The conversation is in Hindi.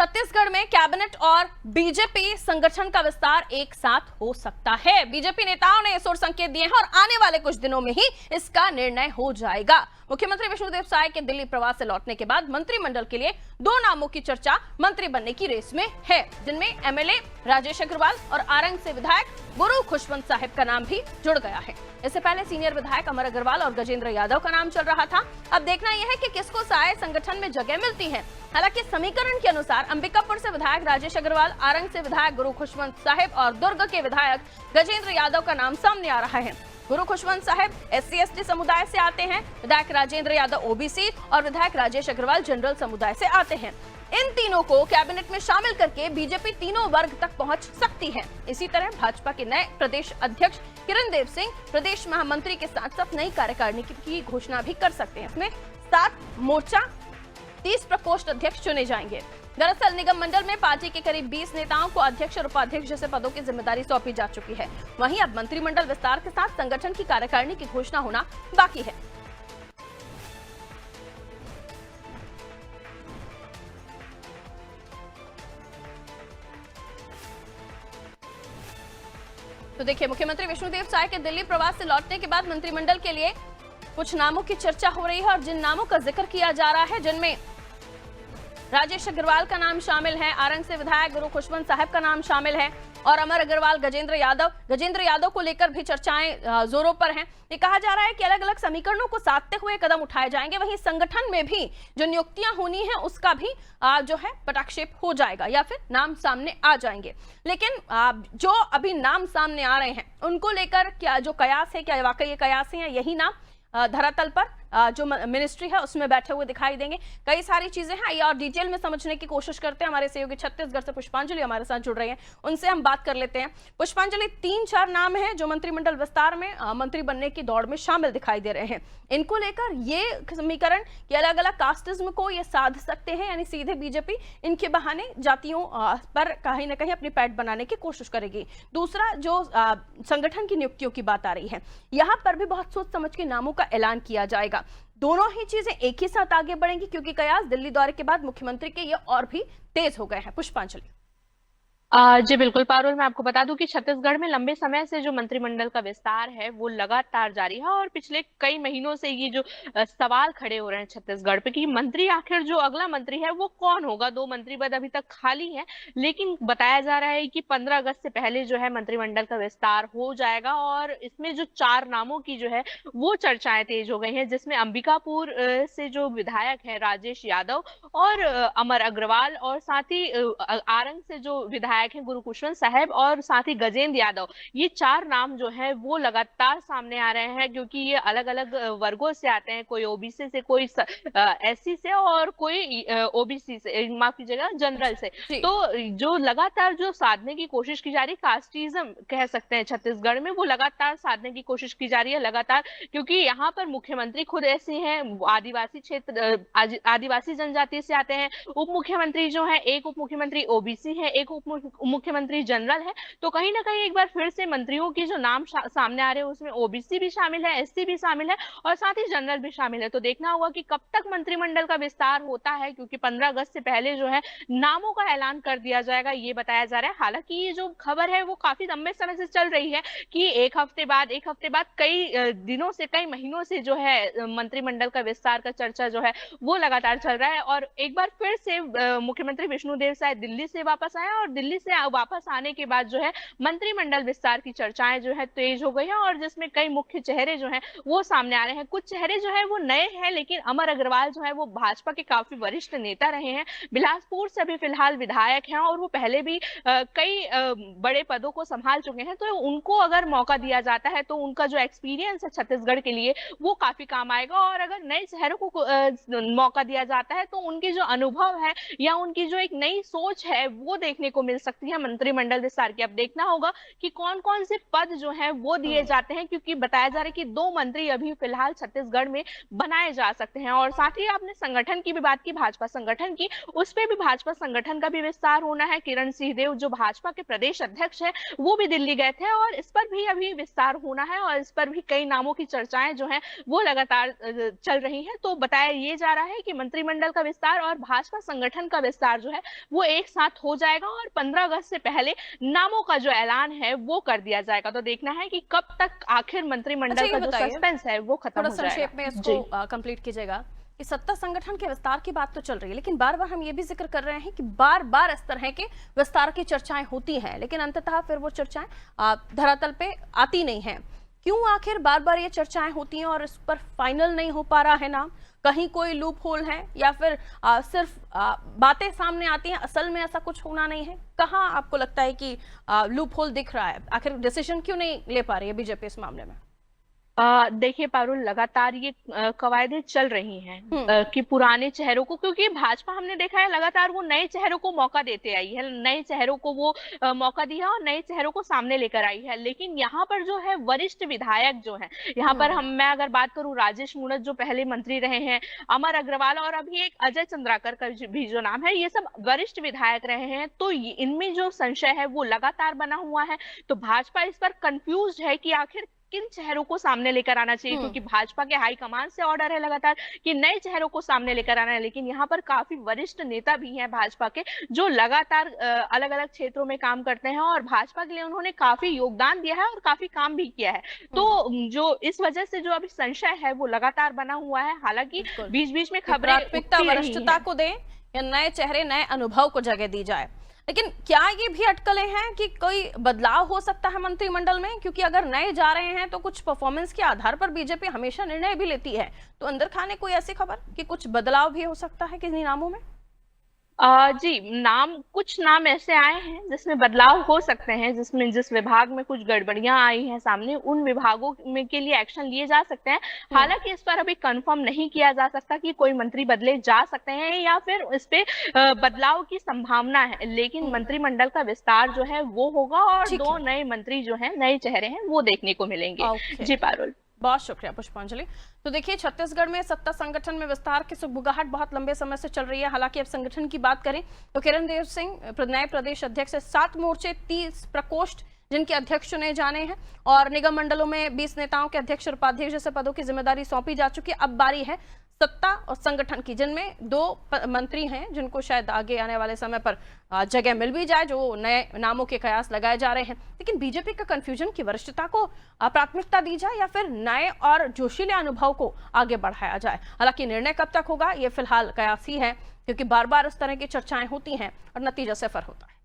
छत्तीसगढ़ में कैबिनेट और बीजेपी संगठन का विस्तार एक साथ हो सकता है। बीजेपी नेताओं ने इस ओर संकेत दिए हैं और आने वाले कुछ दिनों में ही इसका निर्णय हो जाएगा। मुख्यमंत्री विष्णुदेव साय के दिल्ली प्रवास से लौटने के बाद मंत्रिमंडल के लिए दो नामों की चर्चा मंत्री बनने की रेस में है, जिनमें एमएलए राजेश अग्रवाल और आरंग से विधायक गुरु खुशवंत साहिब का नाम भी जुड़ गया है। इससे पहले सीनियर विधायक अमर अग्रवाल और गजेंद्र यादव का नाम चल रहा था। अब देखना यह है कि किसको साय संगठन में जगह मिलती है। हालांकि समीकरण के अनुसार अंबिकापुर से विधायक राजेश अग्रवाल, आरंग से विधायक गुरु खुशवंत साहिब और दुर्ग के विधायक गजेंद्र यादव का नाम सामने आ रहा है। गुरु खुशवंत साहिब SC/ST समुदाय से आते हैं, विधायक राजेंद्र यादव OBC और विधायक राजेश अग्रवाल जनरल समुदाय से आते हैं। इन तीनों को कैबिनेट में शामिल करके बीजेपी तीनों वर्ग तक पहुंच सकती है। इसी तरह भाजपा के नए प्रदेश अध्यक्ष किरण देव सिंह प्रदेश महामंत्री के साथ साथ नई कार्यकारिणी की घोषणा भी कर सकते हैं। इसमें 7 मोर्चा 30 प्रकोष्ठ अध्यक्ष चुने जाएंगे। दरअसल निगम मंडल में पार्टी के करीब 20 नेताओं को अध्यक्ष और उपाध्यक्ष जैसे पदों की जिम्मेदारी सौंपी जा चुकी है। वहीं अब मंत्रिमंडल विस्तार के साथ संगठन की कार्यकारिणी की घोषणा होना बाकी है। तो देखिए, मुख्यमंत्री विष्णुदेव साय के दिल्ली प्रवास से लौटने के बाद मंत्रिमंडल के लिए कुछ नामों की चर्चा हो रही है और जिन नामों का जिक्र किया जा रहा है, जिनमें राजेश अग्रवाल का नाम शामिल है, आरंग से विधायक गुरु खुशवंत साहिब का नाम शामिल है और अमर अग्रवाल गजेंद्र यादव को लेकर भी चर्चाएं जोरों पर हैं। ये कहा जा रहा है कि अलग अलग समीकरणों को साधते हुए कदम उठाए जाएंगे। वहीं संगठन में भी जो नियुक्तियां होनी है उसका भी जो है पटाक्षेप हो जाएगा या फिर नाम सामने आ जाएंगे। लेकिन जो अभी नाम सामने आ रहे हैं उनको लेकर क्या जो कयास है, क्या वाकई ये कयास है या यही नाम धरातल पर जो मिनिस्ट्री है उसमें बैठे हुए दिखाई देंगे। कई सारी चीजें हैं, ये और डिटेल में समझने की कोशिश करते हैं। हमारे सहयोगी छत्तीसगढ़ से पुष्पांजलि हमारे साथ जुड़ रहे हैं, उनसे हम बात कर लेते हैं। पुष्पांजलि, 3-4 नाम हैं जो मंत्रिमंडल विस्तार में मंत्री बनने की दौड़ में शामिल दिखाई दे रहे हैं। इनको लेकर ये समीकरण कि अलग अलग कास्टिज्म को ये साध सकते हैं, यानी सीधे बीजेपी इनके बहाने जातियों पर कहीं ना कहीं अपनी पैठ बनाने की कोशिश करेगी। दूसरा, जो संगठन की नियुक्तियों की बात आ रही है, यहाँ पर भी बहुत सोच समझ के नामों का ऐलान किया जाएगा। दोनों ही चीजें एक ही साथ आगे बढ़ेंगी क्योंकि कयास दिल्ली दौरे के बाद मुख्यमंत्री के ये और भी तेज हो गए हैं। पुष्पांजलि। जी बिल्कुल पारुल, मैं आपको बता दूं कि छत्तीसगढ़ में लंबे समय से जो मंत्रिमंडल का विस्तार है वो लगातार जारी है और पिछले कई महीनों से ये जो सवाल खड़े हो रहे हैं छत्तीसगढ़ पे कि मंत्री आखिर जो अगला मंत्री है वो कौन होगा। 2 मंत्री पद अभी तक खाली है, लेकिन बताया जा रहा है कि 15 अगस्त से पहले जो है मंत्रिमंडल का विस्तार हो जाएगा और इसमें जो 4 नामों की जो है वो चर्चाएं तेज हो गई हैं, जिसमें अंबिकापुर से जो विधायक है राजेश यादव और अमर अग्रवाल और साथ ही आरंग से जो विधायक है गुरु खुशवंत साहिब और साथ ही गजेंद्र यादव, ये 4 नाम जो है वो लगातार सामने आ रहे हैं क्योंकि ये अलग अलग वर्गों से आते हैं। कोई OBC से, कोई SC से और कोई OBC से, माफ कीजिएगा जनरल से। तो जो लगातार जो साधने की कोशिश की जा रही, कास्टिज्म कह सकते हैं छत्तीसगढ़ में, वो लगातार साधने की कोशिश की जा रही है लगातार, क्योंकि यहाँ पर मुख्यमंत्री खुद ऐसे हैं, आदिवासी क्षेत्र आदिवासी जनजाति से आते हैं। उप मुख्यमंत्री जो है, एक उप मुख्यमंत्री OBC है, एक उप मुख्यमंत्री जनरल है। तो कहीं ना कहीं एक बार फिर से मंत्रियों के जो नाम सामने आ रहे हैं उसमें OBC भी शामिल है, SC भी शामिल है और साथ ही जनरल भी शामिल है। तो देखना होगा कि कब तक मंत्रिमंडल का विस्तार होता है, क्योंकि 15 अगस्त से पहले जो है नामों का ऐलान कर दिया जाएगा, ये बताया जा रहा है। हालांकि ये जो खबर है वो काफी लंबे समय से चल रही है कि एक हफ्ते बाद कई दिनों से, कई महीनों से जो है मंत्रिमंडल का विस्तार का चर्चा जो है वो लगातार चल रहा है। और एक बार फिर से मुख्यमंत्री विष्णुदेव साय दिल्ली से वापस आए और दिल्ली से वापस आने के बाद जो है मंत्रिमंडल विस्तार की चर्चाएं जो है तेज हो गई हैं और जिसमें कई मुख्य चेहरे जो हैं वो सामने आ रहे हैं। कुछ चेहरे जो है वो नए हैं, लेकिन अमर अग्रवाल जो है वो भाजपा के काफी वरिष्ठ नेता रहे हैं, बिलासपुर से अभी फिलहाल विधायक हैं और वो पहले भी कई बड़े पदों को संभाल चुके हैं। तो उनको अगर मौका दिया जाता है तो उनका जो एक्सपीरियंस है छत्तीसगढ़ के लिए वो काफी काम आएगा और अगर नए चेहरों को मौका दिया जाता है तो उनके जो अनुभव है या उनकी जो एक नई सोच है वो देखने को मिल सकती है मंत्रिमंडल विस्तार की। अब देखना होगा कि कौन कौन से पद जो है वो दिए जाते हैं, क्योंकि बताया जा रहा है कि 2 मंत्री अभी फिलहाल छत्तीसगढ़ में बनाए जा सकते हैं। और साथ ही आपने संगठन की भी बात की, भाजपा संगठन की, उस पे भी भाजपा संगठन का भी विस्तार होना है। किरण सिंहदेव जो भाजपा के प्रदेश अध्यक्ष है वो भी दिल्ली गए थे और इस पर भी अभी विस्तार होना है और इस पर भी कई नामों की चर्चाएं जो है वो लगातार चल रही है। तो बताया ये जा रहा है कि मंत्रिमंडल का विस्तार और भाजपा संगठन का विस्तार जो है वो एक साथ हो जाएगा और 15 अगस्त से पहले नामों का जो ऐलान है वो कर दिया जाएगा। तो देखना है कि कब तक आखिर मंत्रिमंडल का जो सस्पेंस है वो खत्म हो जाएगा। संक्षेप में इसको कंप्लीट कीजिएगा कि सत्ता संगठन के विस्तार की बात तो चल रही है, लेकिन बार बार हम ये भी जिक्र कर रहे हैं कि बार बार इस तरह के विस्तार की चर्चाएं होती हैं, लेकिन अंततः फिर वो चर्चाएं धरातल पे आती नहीं हैं। क्यों आखिर बार बार ये चर्चाएं होती हैं और इस पर फाइनल नहीं हो पा रहा है नाम? कहीं कोई लूप होल है या फिर सिर्फ बातें सामने आती हैं, असल में ऐसा कुछ होना नहीं है? कहाँ आपको लगता है कि लूप होल दिख रहा है? आखिर डिसीजन क्यों नहीं ले पा रही है बीजेपी इस मामले में? देखिए पारुल, लगातार ये कवायदें चल रही हैं कि पुराने चेहरों को, क्योंकि भाजपा हमने देखा है लगातार वो नए चेहरों को मौका देते आई है, नए चेहरों को वो मौका दिया और नए चेहरों को सामने लेकर आई है। लेकिन यहाँ पर जो है वरिष्ठ विधायक जो है, यहाँ पर मैं अगर बात करूँ, राजेश मूणत जो पहले मंत्री रहे हैं, अमर अग्रवाल और अभी एक अजय चंद्राकर का भी जो नाम है, ये सब वरिष्ठ विधायक रहे हैं। तो इनमें जो संशय है वो लगातार बना हुआ है। तो भाजपा इस पर कंफ्यूज है कि आखिर किन चेहरों को सामने लेकर आना चाहिए, क्योंकि भाजपा के हाईकमान से ऑर्डर है लगातार कि नए चेहरों को सामने लेकर आना है। लेकिन यहाँ पर काफी वरिष्ठ नेता भी हैं भाजपा के जो लगातार अलग अलग क्षेत्रों में काम करते हैं और भाजपा के लिए उन्होंने काफी योगदान दिया है और काफी काम भी किया है। तो जो इस वजह से जो अभी संशय है वो लगातार बना हुआ है। हालांकि बीच बीच में खबरें प्राथमिकता वरिष्ठता को दें या नए चेहरे नए अनुभव को जगह दी जाए, लेकिन क्या ये भी अटकलें हैं कि कोई बदलाव हो सकता है मंत्रिमंडल में? क्योंकि अगर नए जा रहे हैं तो कुछ परफॉर्मेंस के आधार पर बीजेपी हमेशा निर्णय भी लेती है। तो अंदर खाने कोई ऐसी खबर कि कुछ बदलाव भी हो सकता है किन्हीं नामों में? जी, कुछ नाम ऐसे आए हैं जिसमें बदलाव हो सकते हैं, जिस विभाग में कुछ गड़बड़ियां आई हैं सामने, उन विभागों में के लिए एक्शन लिए जा सकते हैं। हालांकि इस पर अभी कंफर्म नहीं किया जा सकता कि कोई मंत्री बदले जा सकते हैं या फिर इस पे बदलाव की संभावना है। लेकिन मंत्रिमंडल का विस्तार जो है वो होगा और 2 नए मंत्री जो है, नए चेहरे हैं, वो देखने को मिलेंगे। जी पारुल, बहुत शुक्रिया पुष्पांजलि। तो देखिए, छत्तीसगढ़ में सत्ता संगठन में विस्तार की सुगबुगाहट बहुत लंबे समय से चल रही है। हालांकि अब संगठन की बात करें तो किरण देव सिंह नए प्रदेश अध्यक्ष से 7 मोर्चे 30 प्रकोष्ठ जिनके अध्यक्ष चुने जाने हैं और निगम मंडलों में 20 नेताओं के अध्यक्ष और उपाध्यक्ष जैसे पदों की जिम्मेदारी सौंपी जा चुकी है। अब बारी है सत्ता और संगठन की, जिनमें 2 मंत्री हैं जिनको शायद आगे आने वाले समय पर जगह मिल भी जाए, जो नए नामों के कयास लगाए जा रहे हैं। लेकिन बीजेपी का कंफ्यूजन की वरिष्ठता को प्राथमिकता दी जाए या फिर नए और जोशीले अनुभव को आगे बढ़ाया जाए। हालांकि निर्णय कब तक होगा ये फिलहाल कयास ही है, क्योंकि बार बार इस तरह की चर्चाएं होती हैं और नतीजा सिफर होता है।